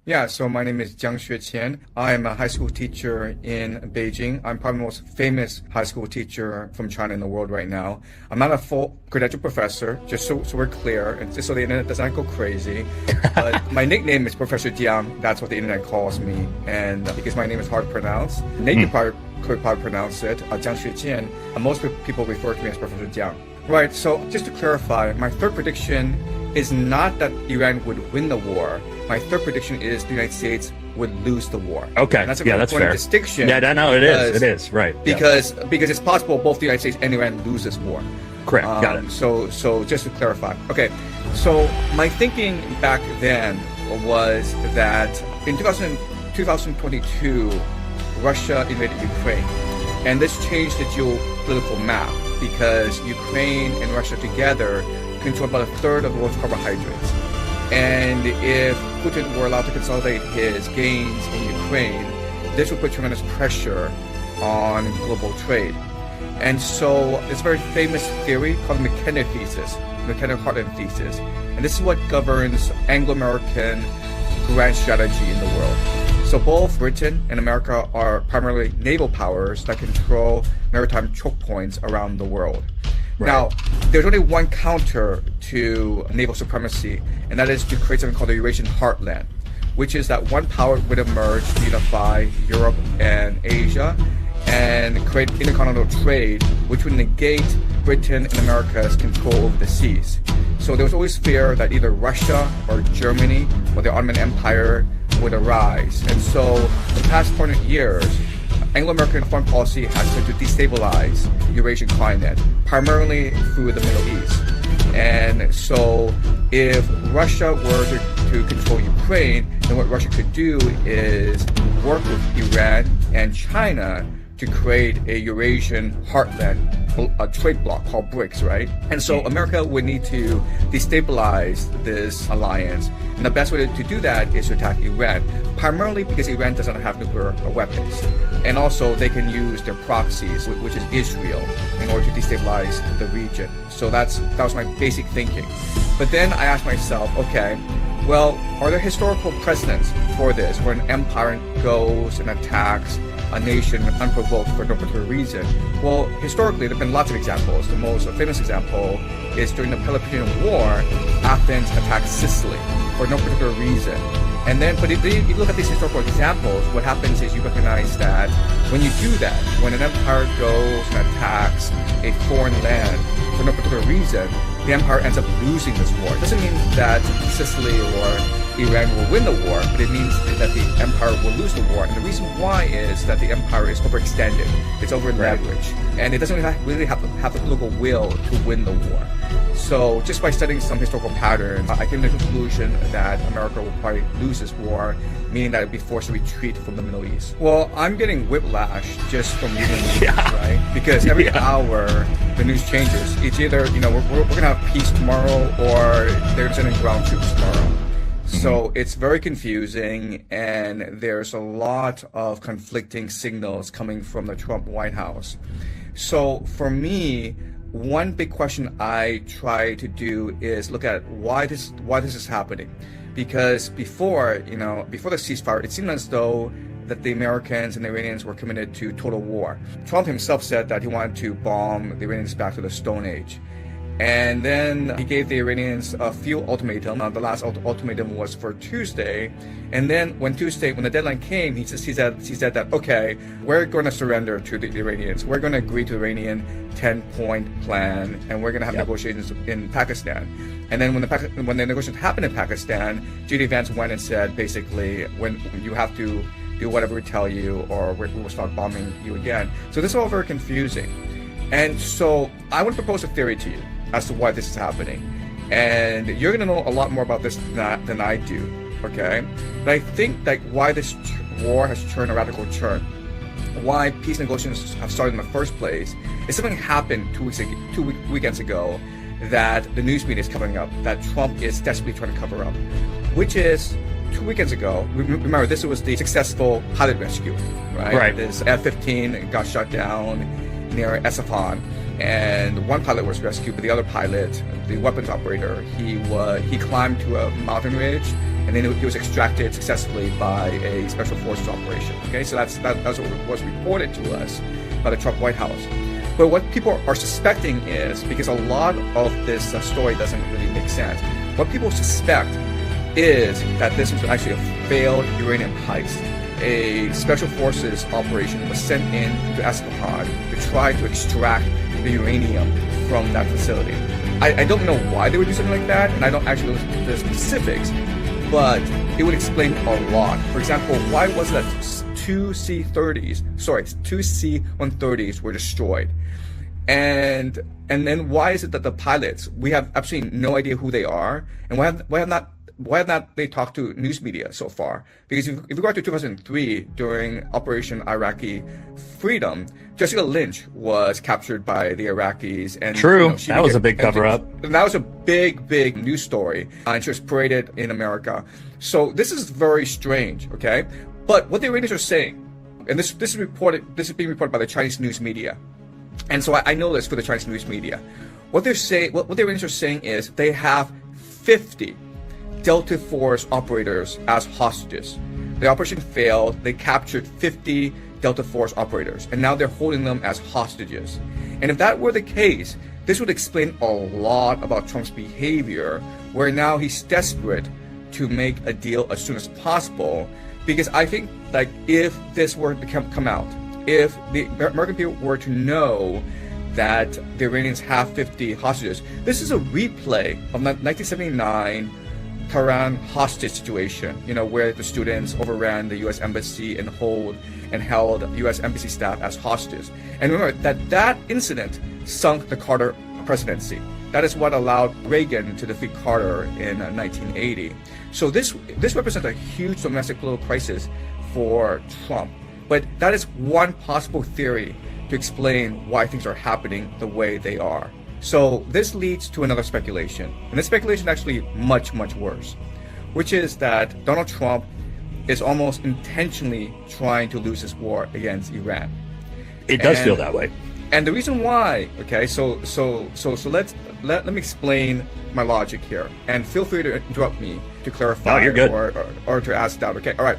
Yeah, so my name is Jiang Xueqin. I'm a high school teacher in Beijing. I'm probably the most famous high school teacher from China in the world right now. I'm not a full credential professor, just so we're clear, and just so the internet does not go crazy. But my nickname is Professor Jiang. That's what the internet calls me. And because my name is hard to pronounce, Nate could probably pronounce it, Jiang Xueqin. Most people refer to me as Professor Jiang. Right, so just to clarify, my third prediction is not that Iran would win the war. My third prediction is the United States would lose the war. Okay, and that's a that's fair. distinction. Yeah, no, it is, right. Because it's possible both the United States and Iran lose this war. Correct, got it. So just to clarify. Okay, so my thinking back then was that in 2022, Russia invaded Ukraine. And this changed the geopolitical map because Ukraine and Russia together control about a third of the world's carbohydrates. And if Putin were allowed to consolidate his gains in Ukraine, this would put tremendous pressure on global trade. And so there's a very famous theory called the McKenna thesis, McKenna-Hartland thesis. And this is what governs Anglo-American grand strategy in the world. So both Britain and America are primarily naval powers that control maritime choke points around the world. Right. Now, there's only one counter to naval supremacy, and that is to create something called the Eurasian heartland, which is that one power would emerge to unify Europe and Asia and create intercontinental trade, which would negate Britain and America's control over the seas. So there was always fear that either Russia or Germany or the Ottoman Empire would arise. And so the past 400 years, Anglo-American foreign policy has been to destabilize the Eurasian continent, primarily through the Middle East. And so if Russia were to control Ukraine, then what Russia could do is work with Iran and China to create a Eurasian heartland, a trade bloc called BRICS, right? And so America would need to destabilize this alliance. And the best way to do that is to attack Iran, primarily because Iran doesn't have nuclear weapons. And also they can use their proxies, which is Israel, in order to destabilize the region. So that was my basic thinking. But then I asked myself, okay, well, are there historical precedents for this, where an empire goes and attacks a nation unprovoked for no particular reason? Well, historically, there have been lots of examples. The most famous example is during the Peloponnesian War, Athens attacked Sicily for no particular reason. And then, but if you look at these historical examples, what happens is you recognize that when you do that, when an empire goes and attacks a foreign land for no particular reason, the empire ends up losing this war. It doesn't mean that Sicily or Iran will win the war, but it means that the empire will lose the war. And the reason why is that the empire is overextended, it's over-leveraged, and it doesn't really have the political will to win the war. So just by studying some historical patterns, I came to the conclusion that America will probably lose this war, meaning that it would be forced to retreat from the Middle East. Well, I'm getting whiplash just from reading the news, right? Because every hour the news changes. It's either, we're going to have peace tomorrow, or they're sending ground troops tomorrow. So it's very confusing, and there's a lot of conflicting signals coming from the Trump White House. So for me, one big question I try to do is look at why this is happening. Because before the ceasefire, it seemed as though that the Americans and the Iranians were committed to total war. Trump himself said that he wanted to bomb the Iranians back to the Stone Age. And then he gave the Iranians a few ultimatums. The last ultimatum was for Tuesday. And then when the deadline came, he said that, okay, we're going to surrender to the Iranians. We're going to agree to the Iranian 10-point plan, and we're going to have negotiations in Pakistan. And then when the negotiations happened in Pakistan, J.D. Vance went and said, basically, when you have to do whatever we tell you, or we will start bombing you again. So this is all very confusing. And so I want to propose a theory to you as to why this is happening. And you're going to know a lot more about this than I do, okay? But I think that why this war has turned a radical turn, why peace negotiations have started in the first place, is something happened two weekends ago that the news media is covering up, that Trump is desperately trying to cover up, which is 2 weekends ago. Remember, this was the successful pilot rescue, right? Right. This F-15 got shot down near Esfahan, and one pilot was rescued, but the other pilot, the weapons operator, he climbed to a mountain ridge and then it was extracted successfully by a special forces operation. Okay, so that's what was reported to us by the Trump White House. But what people are suspecting is, because a lot of this story doesn't really make sense, what people suspect is that this was actually a failed uranium heist. A special forces operation was sent in to Esfahan to try to extract the uranium from that facility. I don't know why they would do something like that, and I don't actually know the specifics, but it would explain a lot. For example, why was it that two C-130s were destroyed? And then why is it that the pilots, we have absolutely no idea who they are, and why have not they talked to news media so far? Because if you go back to 2003, during Operation Iraqi Freedom, Jessica Lynch was captured by the Iraqis, and true, that was a big cover-up. And that was a big news story, and she was paraded in America. So this is very strange, okay? But what the Iranians are saying, and this is being reported by the Chinese news media, and so I know this for the Chinese news media. What they're saying, what the Iranians are saying is they have 50 Delta Force operators as hostages. The operation failed. They captured 50 Delta Force operators, and now they're holding them as hostages. And if that were the case, this would explain a lot about Trump's behavior, where now he's desperate to make a deal as soon as possible. Because I think, like, if this were to come out, if the American people were to know that the Iranians have 50 hostages, this is a replay of 1979 Tehran hostage situation, where the students overran the U.S. embassy and held U.S. embassy staff as hostages. And remember that incident sunk the Carter presidency. That is what allowed Reagan to defeat Carter in 1980. So this represents a huge domestic political crisis for Trump. But that is one possible theory to explain why things are happening the way they are. So this leads to another speculation, and this speculation is actually much worse, which is that Donald Trump is almost intentionally trying to lose this war against Iran. It does feel that way. And the reason why, okay, so let me explain my logic here, and feel free to interrupt me to clarify. No, you're good. Or to ask doubt. Okay, all right.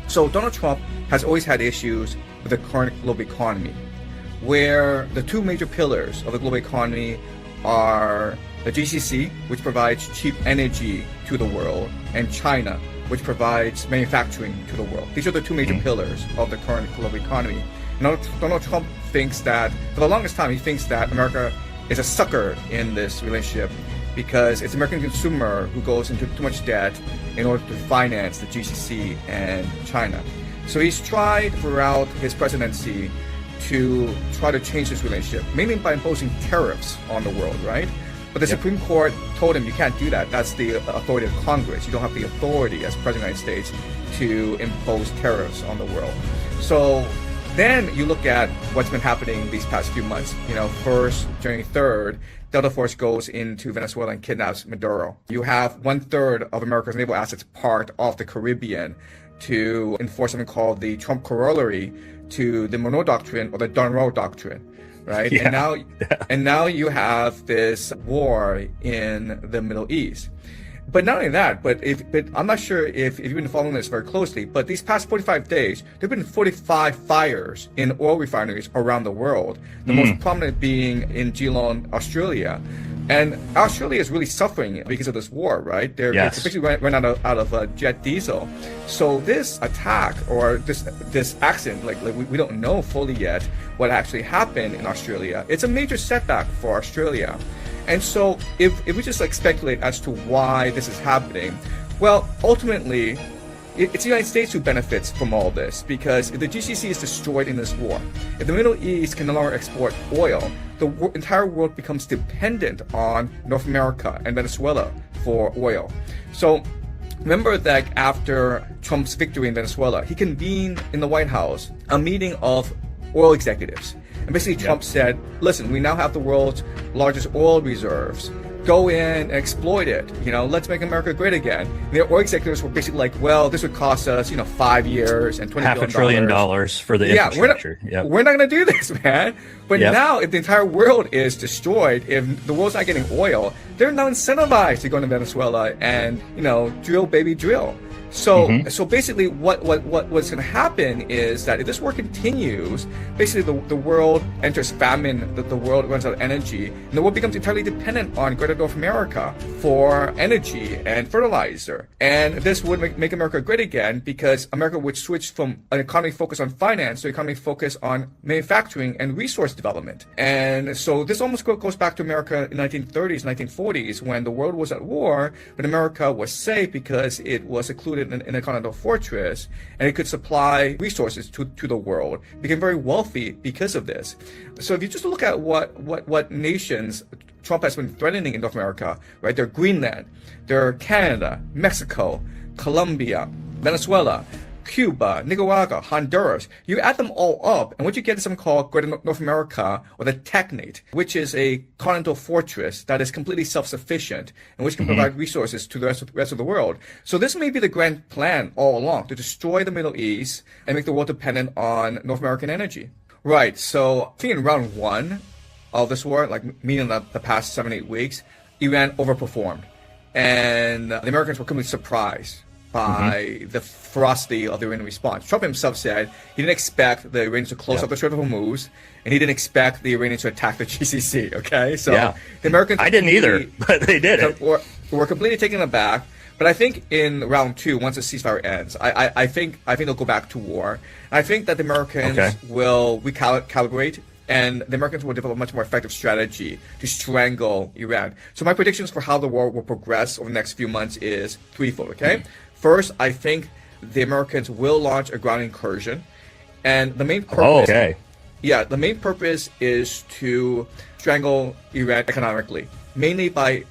So Donald Trump has always had issues with the current global economy, where the two major pillars of the global economy are the GCC, which provides cheap energy to the world, and China, which provides manufacturing to the world. These are the two major pillars of the current global economy. Donald Trump thinks that, for the longest time, he thinks that America is a sucker in this relationship because it's the American consumer who goes into too much debt in order to finance the GCC and China. So he's tried throughout his presidency to try to change this relationship, mainly by imposing tariffs on the world, right? But the Supreme Court told him you can't do that. That's the authority of Congress. You don't have the authority as President of the United States to impose tariffs on the world. So then you look at what's been happening these past few months. First, January 3rd, Delta Force goes into Venezuela and kidnaps Maduro. You have 1/3 of America's naval assets parked off the Caribbean to enforce something called the Trump corollary to the Monroe Doctrine or the Monroe Doctrine, right? Yeah. And now you have this war in the Middle East. But not only that, but I'm not sure if you've been following this very closely, but these past 45 days, there have been 45 fires in oil refineries around the world, the most prominent being in Geelong, Australia. And Australia is really suffering because of this war, right? They basically ran out of jet diesel. So this attack or this accident, like we don't know fully yet what actually happened in Australia. It's a major setback for Australia. And so if we just speculate as to why this is happening, well, ultimately, it's the United States who benefits from all this, because if the GCC is destroyed in this war, if the Middle East can no longer export oil, the entire world becomes dependent on North America and Venezuela for oil. So remember that after Trump's victory in Venezuela, he convened in the White House a meeting of oil executives. And basically Trump said, listen, we now have the world's largest oil reserves. go in and exploit it. Let's make America great again. And the oil executives were basically like, well, this would cost us, 5 years and $20 $500 billion for the infrastructure. We're not going to do this, man. But now, if the entire world is destroyed, if the world's not getting oil, they're now incentivized to go into Venezuela and, drill, baby, drill. So basically what's going to happen is that if this war continues, basically the world enters famine, the world runs out of energy, and the world becomes entirely dependent on Greater North America for energy and fertilizer. And this would make America great again, because America would switch from an economy focused on finance to an economy focused on manufacturing and resource development. And so this almost goes back to America in the 1930s, 1940s, when the world was at war, but America was safe because it was secluded in a continental fortress, and it could supply resources to the world. It became very wealthy because of this. So if you just look at what nations Trump has been threatening in North America, right? They're Greenland, they're Canada, Mexico, Colombia, Venezuela, Cuba, Nicaragua, Honduras. You add them all up, and what you get is something called Greater North America, or the Technate, which is a continental fortress that is completely self-sufficient and which can provide resources to the rest of the world. So this may be the grand plan all along, to destroy the Middle East and make the world dependent on North American energy. Right. So I think in round one of this war, meaning the past 7-8 weeks, Iran overperformed, and the Americans were completely surprised by the ferocity of the Iranian response. Trump himself said he didn't expect the Iranians to close up the Strait of Hormuz, and he didn't expect the Iranians to attack the GCC. Okay, so the Americans, I didn't either, but they did it. Were completely taken aback. But I think in round two, once the ceasefire ends, I think they'll go back to war. I think that the Americans will recalibrate, and the Americans will develop a much more effective strategy to strangle Iran. So my predictions for how the war will progress over the next few months is threefold. Okay. First, I think the Americans will launch a ground incursion, and the main purpose, the main purpose is to strangle Iran economically, mainly by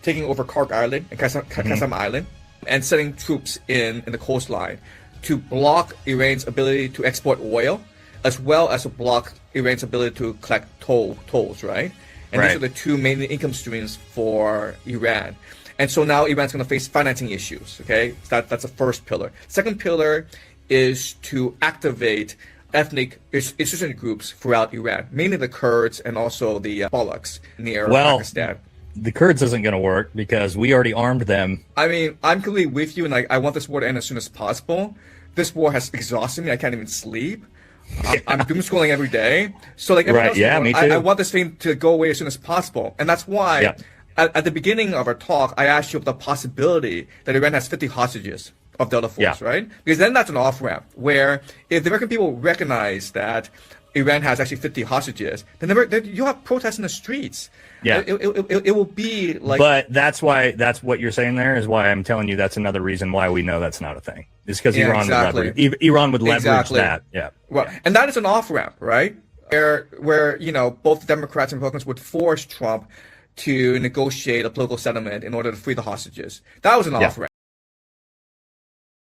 taking over Kark Island and Qassam Island, and sending troops in the coastline to block Iran's ability to export oil, as well as to block Iran's ability to collect tolls, right? And these are the two main income streams for Iran. And so now Iran's going to face financing issues, okay? That's the first pillar. Second pillar is to activate ethnic insurgent groups throughout Iran, mainly the Kurds and also the Balochs near Pakistan. The Kurds isn't going to work because we already armed them. I mean, I'm completely with you, and I want this war to end as soon as possible. This war has exhausted me. I can't even sleep. I'm doom scrolling every day. So me too. I want this thing to go away as soon as possible. And that's why at the beginning of our talk, I asked you about the possibility that Iran has 50 hostages of Delta Force, right? Because then that's an off-ramp where if the American people recognize that Iran has actually 50 hostages, then you'll have protests in the streets. Yeah. It will be like... But that's what you're saying there is why I'm telling you that's another reason why we know that's not a thing. It's because Iran would leverage that. Yeah. Well, and that is an off-ramp, right? Where both Democrats and Republicans would force Trump to negotiate a political settlement in order to free the hostages. That was an off-ramp.